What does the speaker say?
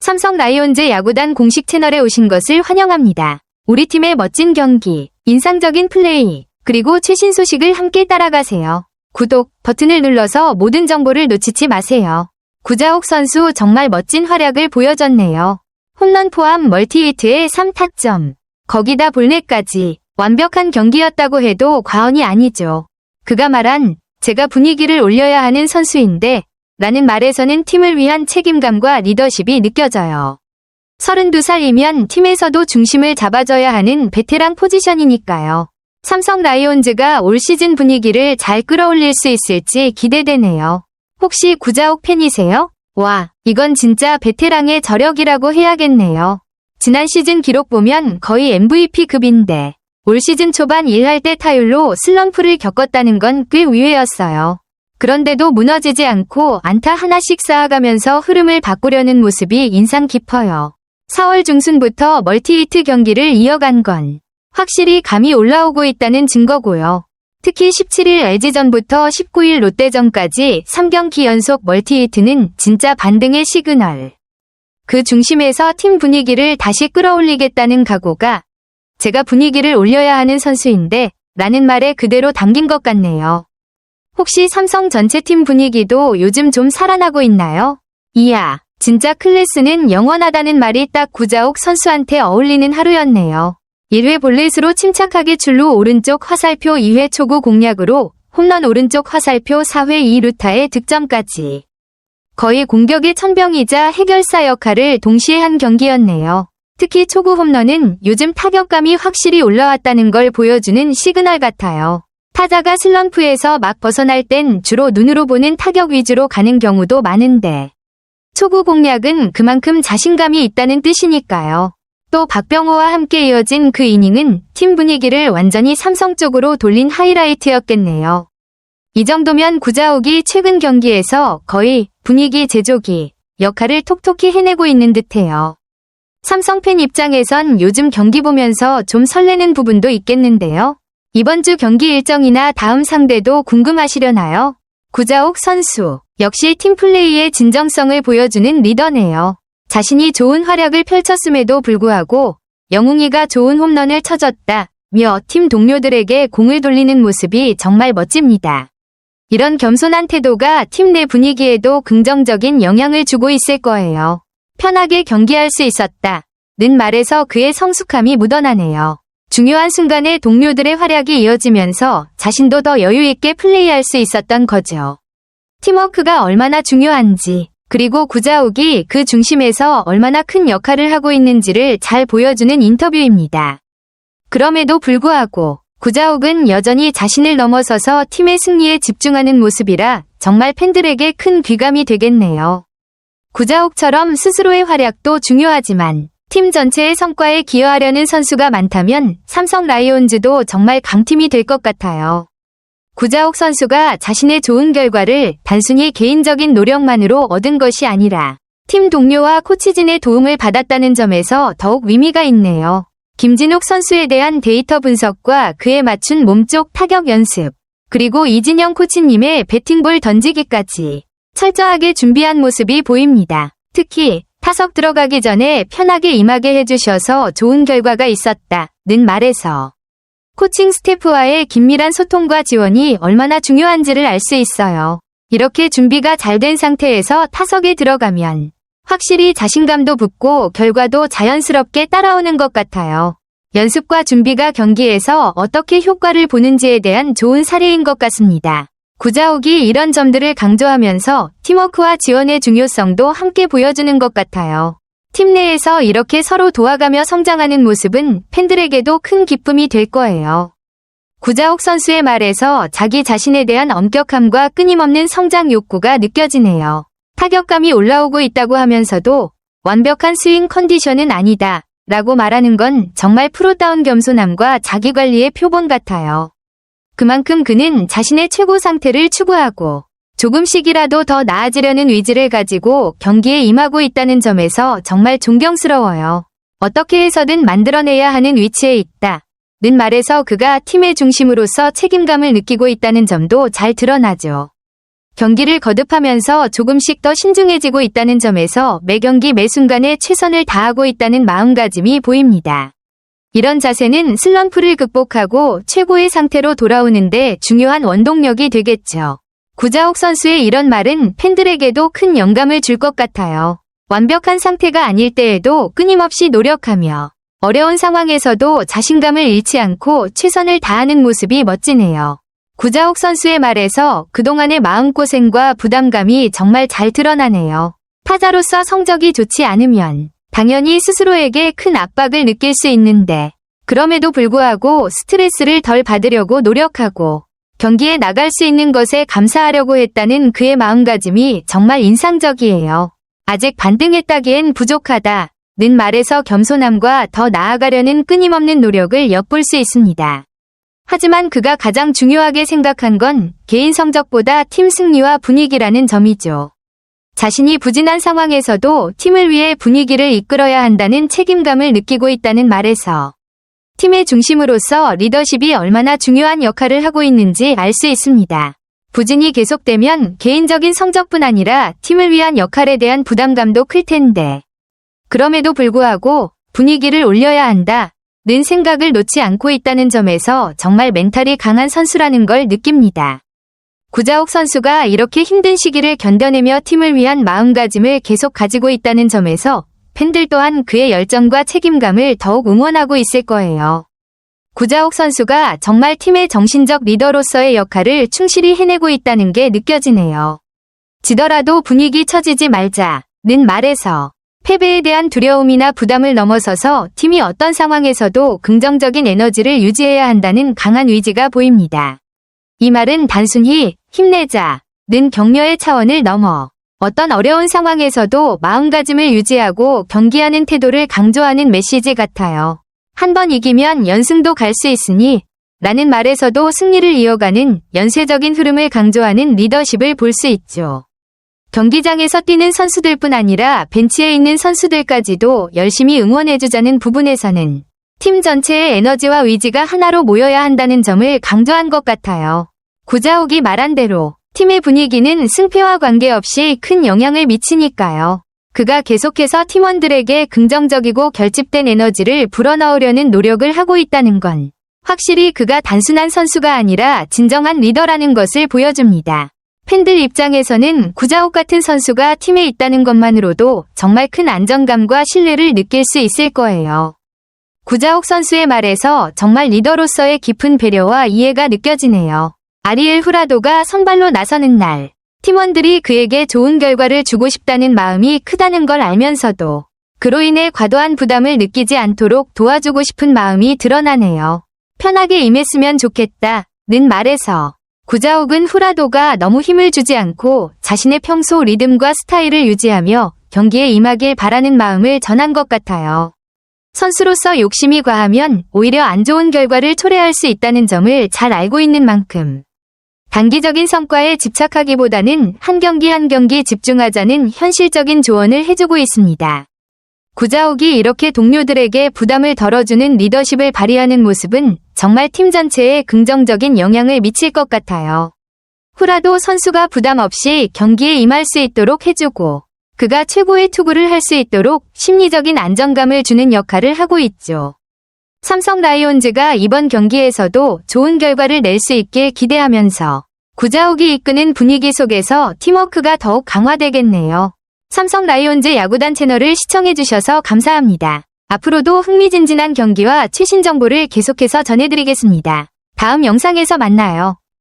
삼성 라이온즈 야구단 공식 채널에 오신 것을 환영합니다. 우리 팀의 멋진 경기, 인상적인 플레이, 그리고 최신 소식을 함께 따라가세요. 구독 버튼을 눌러서 모든 정보를 놓치지 마세요. 구자욱 선수 정말 멋진 활약을 보여줬네요. 홈런 포함 멀티히트에 3타점, 거기다 볼넷까지 완벽한 경기였다고 해도 과언이 아니죠. 그가 말한 제가 분위기를 올려야 하는 선수인데 라는 말에서는 팀을 위한 책임감과 리더십이 느껴져요. 32살이면 팀에서도 중심을 잡아줘야 하는 베테랑 포지션이니까요. 삼성 라이온즈가 올 시즌 분위기를 잘 끌어올릴 수 있을지 기대되네요. 혹시 구자욱 팬이세요? 와, 이건 진짜 베테랑의 저력이라고 해야겠네요. 지난 시즌 기록 보면 거의 MVP급인데 올 시즌 초반 1할 때 타율로 슬럼프를 겪었다는 건 꽤 의외였어요. 그런데도 무너지지 않고 안타 하나씩 쌓아가면서 흐름을 바꾸려는 모습이 인상 깊어요. 4월 중순부터 멀티히트 경기를 이어간 건 확실히 감이 올라오고 있다는 증거고요. 특히 17일 LG전부터 19일 롯데전까지 3경기 연속 멀티히트는 진짜 반등의 시그널. 그 중심에서 팀 분위기를 다시 끌어올리겠다는 각오가 제가 분위기를 올려야 하는 선수인데 라는 말에 그대로 담긴 것 같네요. 혹시 삼성 전체 팀 분위기도 요즘 좀 살아나고 있나요? 이야, 진짜 클래스는 영원하다는 말이 딱 구자욱 선수한테 어울리는 하루였네요. 1회 볼넷으로 침착하게 출루 오른쪽 화살표 2회 초구 공략으로 홈런 오른쪽 화살표 4회 2루타의 득점까지. 거의 공격의 천병이자 해결사 역할을 동시에 한 경기였네요. 특히 초구 홈런은 요즘 타격감이 확실히 올라왔다는 걸 보여주는 시그널 같아요. 타자가 슬럼프에서 막 벗어날 땐 주로 눈으로 보는 타격 위주로 가는 경우도 많은데 초구 공략은 그만큼 자신감이 있다는 뜻이니까요. 또 박병호와 함께 이어진 그 이닝은 팀 분위기를 완전히 삼성 쪽으로 돌린 하이라이트였겠네요. 이 정도면 구자욱이 최근 경기에서 거의 분위기 제조기 역할을 톡톡히 해내고 있는 듯해요. 삼성 팬 입장에선 요즘 경기 보면서 좀 설레는 부분도 있겠는데요. 이번 주 경기 일정이나 다음 상대도 궁금하시려나요? 구자욱 선수, 역시 팀플레이의 진정성을 보여주는 리더네요. 자신이 좋은 활약을 펼쳤음에도 불구하고 영웅이가 좋은 홈런을 쳐줬다며 팀 동료들에게 공을 돌리는 모습이 정말 멋집니다. 이런 겸손한 태도가 팀 내 분위기에도 긍정적인 영향을 주고 있을 거예요. 편하게 경기할 수 있었다는 말에서 그의 성숙함이 묻어나네요. 중요한 순간에 동료들의 활약이 이어지면서 자신도 더 여유있게 플레이할 수 있었던 거죠. 팀워크가 얼마나 중요한지, 그리고 구자욱이 그 중심에서 얼마나 큰 역할을 하고 있는지를 잘 보여주는 인터뷰입니다. 그럼에도 불구하고 구자욱은 여전히 자신을 넘어서서 팀의 승리에 집중하는 모습이라 정말 팬들에게 큰 귀감이 되겠네요. 구자욱처럼 스스로의 활약도 중요하지만 팀 전체의 성과에 기여하려는 선수가 많다면 삼성 라이온즈도 정말 강팀이 될 것 같아요. 구자욱 선수가 자신의 좋은 결과를 단순히 개인적인 노력만으로 얻은 것이 아니라 팀 동료와 코치진의 도움을 받았다는 점에서 더욱 의미가 있네요. 김진욱 선수에 대한 데이터 분석과 그에 맞춘 몸쪽 타격 연습, 그리고 이진영 코치님의 배팅볼 던지기까지 철저하게 준비한 모습이 보입니다. 특히 타석 들어가기 전에 편하게 임하게 해주셔서 좋은 결과가 있었다는 말에서 코칭 스태프와의 긴밀한 소통과 지원이 얼마나 중요한지를 알 수 있어요. 이렇게 준비가 잘 된 상태에서 타석에 들어가면 확실히 자신감도 붙고 결과도 자연스럽게 따라오는 것 같아요. 연습과 준비가 경기에서 어떻게 효과를 보는지에 대한 좋은 사례인 것 같습니다. 구자욱이 이런 점들을 강조하면서 팀워크와 지원의 중요성도 함께 보여주는 것 같아요. 팀 내에서 이렇게 서로 도와가며 성장하는 모습은 팬들에게도 큰 기쁨이 될 거예요. 구자욱 선수의 말에서 자기 자신에 대한 엄격함과 끊임없는 성장 욕구가 느껴지네요. 타격감이 올라오고 있다고 하면서도 완벽한 스윙 컨디션은 아니다 라고 말하는 건 정말 프로다운 겸손함과 자기관리의 표본 같아요. 그만큼 그는 자신의 최고 상태를 추구하고 조금씩이라도 더 나아지려는 의지를 가지고 경기에 임하고 있다는 점에서 정말 존경스러워요. 어떻게 해서든 만들어내야 하는 위치에 있다는 말에서 그가 팀의 중심으로서 책임감을 느끼고 있다는 점도 잘 드러나죠. 경기를 거듭하면서 조금씩 더 신중해지고 있다는 점에서 매 경기 매 순간에 최선을 다하고 있다는 마음가짐이 보입니다. 이런 자세는 슬럼프를 극복하고 최고의 상태로 돌아오는데 중요한 원동력이 되겠죠. 구자욱 선수의 이런 말은 팬들에게도 큰 영감을 줄 것 같아요. 완벽한 상태가 아닐 때에도 끊임없이 노력하며 어려운 상황에서도 자신감을 잃지 않고 최선을 다하는 모습이 멋지네요. 구자욱 선수의 말에서 그동안의 마음고생과 부담감이 정말 잘 드러나네요. 타자로서 성적이 좋지 않으면 당연히 스스로에게 큰 압박을 느낄 수 있는데 그럼에도 불구하고 스트레스를 덜 받으려고 노력하고 경기에 나갈 수 있는 것에 감사하려고 했다는 그의 마음가짐이 정말 인상적이에요. 아직 반등했다기엔 부족하다. 는 말에서 겸손함과 더 나아가려는 끊임없는 노력을 엿볼 수 있습니다. 하지만 그가 가장 중요하게 생각한 건 개인 성적보다 팀 승리와 분위기라는 점이죠. 자신이 부진한 상황에서도 팀을 위해 분위기를 이끌어야 한다는 책임감을 느끼고 있다는 말에서 팀의 중심으로서 리더십이 얼마나 중요한 역할을 하고 있는지 알 수 있습니다. 부진이 계속되면 개인적인 성적뿐 아니라 팀을 위한 역할에 대한 부담감도 클 텐데 그럼에도 불구하고 분위기를 올려야 한다. 는 생각을 놓지 않고 있다는 점에서 정말 멘탈이 강한 선수라는 걸 느낍니다. 구자욱 선수가 이렇게 힘든 시기를 견뎌내며 팀을 위한 마음가짐을 계속 가지고 있다는 점에서 팬들 또한 그의 열정과 책임감을 더욱 응원하고 있을 거예요. 구자욱 선수가 정말 팀의 정신적 리더로서의 역할을 충실히 해내고 있다는 게 느껴지네요. 지더라도 분위기 처지지 말자. 는 말에서 패배에 대한 두려움이나 부담을 넘어서서 팀이 어떤 상황에서도 긍정적인 에너지를 유지해야 한다는 강한 의지가 보입니다. 이 말은 단순히 힘내자 는 격려의 차원을 넘어 어떤 어려운 상황에서도 마음가짐을 유지하고 경기하는 태도를 강조하는 메시지 같아요. 한 번 이기면 연승도 갈 수 있으니 라는 말에서도 승리를 이어가는 연쇄적인 흐름을 강조하는 리더십을 볼 수 있죠. 경기장에서 뛰는 선수들뿐 아니라 벤치에 있는 선수들까지도 열심히 응원해주자는 부분에서는 팀 전체의 에너지와 의지가 하나로 모여야 한다는 점을 강조한 것 같아요. 구자욱이 말한 대로 팀의 분위기는 승패와 관계없이 큰 영향을 미치니까요. 그가 계속해서 팀원들에게 긍정적이고 결집된 에너지를 불어넣으려는 노력을 하고 있다는 건 확실히 그가 단순한 선수가 아니라 진정한 리더라는 것을 보여줍니다. 팬들 입장에서는 구자욱 같은 선수가 팀에 있다는 것만으로도 정말 큰 안정감과 신뢰를 느낄 수 있을 거예요. 구자욱 선수의 말에서 정말 리더로서의 깊은 배려와 이해가 느껴지네요. 아리엘 후라도가 선발로 나서는 날, 팀원들이 그에게 좋은 결과를 주고 싶다는 마음이 크다는 걸 알면서도 그로 인해 과도한 부담을 느끼지 않도록 도와주고 싶은 마음이 드러나네요. 편하게 임했으면 좋겠다. 는 말에서 구자욱은 후라도가 너무 힘을 주지 않고 자신의 평소 리듬과 스타일을 유지하며 경기에 임하길 바라는 마음을 전한 것 같아요. 선수로서 욕심이 과하면 오히려 안 좋은 결과를 초래할 수 있다는 점을 잘 알고 있는 만큼 단기적인 성과에 집착하기보다는 한 경기 한 경기 집중하자는 현실적인 조언을 해주고 있습니다. 구자욱이 이렇게 동료들에게 부담을 덜어주는 리더십을 발휘하는 모습은 정말 팀 전체에 긍정적인 영향을 미칠 것 같아요. 후라도 선수가 부담 없이 경기에 임할 수 있도록 해주고 그가 최고의 투구를 할 수 있도록 심리적인 안정감을 주는 역할을 하고 있죠. 삼성 라이온즈가 이번 경기에서도 좋은 결과를 낼 수 있길 기대하면서 구자욱이 이끄는 분위기 속에서 팀워크가 더욱 강화되겠네요. 삼성 라이온즈 야구단 채널을 시청해주셔서 감사합니다. 앞으로도 흥미진진한 경기와 최신 정보를 계속해서 전해드리겠습니다. 다음 영상에서 만나요.